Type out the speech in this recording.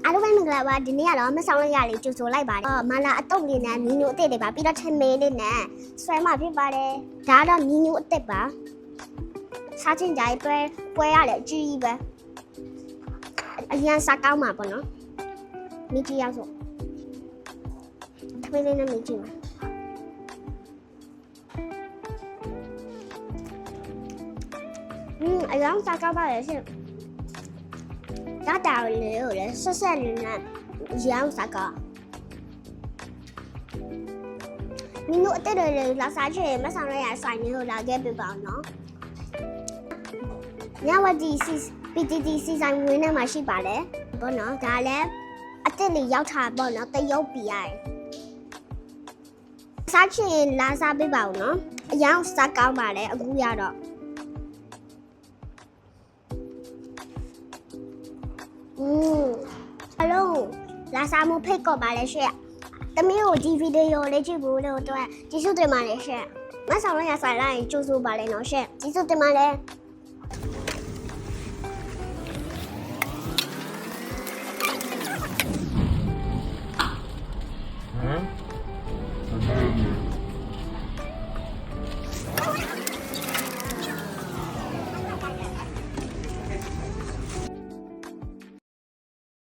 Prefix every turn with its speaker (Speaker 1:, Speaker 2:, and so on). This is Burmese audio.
Speaker 1: အားလုံးပဲမင်္ဂလာပါဒီနေ့ကတော့မဆောင်လိုက်ရလေးကြိုဆိုလိုက်ပါတယ်မလာအတုပ်လေးနဲ့မီနူအစ်စ်တွေပါပြီးတော့ထမင်းလေးနဲ့ဆွဲမှဖြစ်ပါတယ်ဒါကတော့မီနူအစ်စ်ပါစားချင်းကြိုင်ပွဲရတယ်အကြီးကြီးပဲအရင်စားကောင်းမှာပေါ့နော်မိကြီးရောက်ဆိုထမင်းလေးနဲ့မိကြီးမှာအရင်စားကောင်းပါလေရှင်ဒါတာလေးကိုလည်းဆက်ဆက်လေးနဲ့ရောင်းစားကမင်းတို့အတက်တွေလာစားချင်မဆောင်ရရဆိုင်မျိုးလာခဲ့ပြပါနော်ညဝတီစီ PTT စီဆိုင်ဝင်းထဲမှာရှိပါတယ်ပေါ့နော်ဒါလည်းအတက်လေးရောက်တာပေါ့နော်တရုတ်ပြည်ရတယ်စားချင်လာစားပြပါဦးနော်အရောင်းစားကောင်းပါလေအခုရတော့အလုံးလာစားမှုဖိတ်ကောပါလေရှင့်တမီးကိုဒီဗီဒီယိုလေးကြည့်ဖို့လို့တော့ကျေးဇူးတင်ပါတယ်ရှင့်မဆောင်ရရဆိုင်လိုက်ကြိုးစိုးပါလေနော်ရှင့်ကျေးဇူးတင်ပါတယ်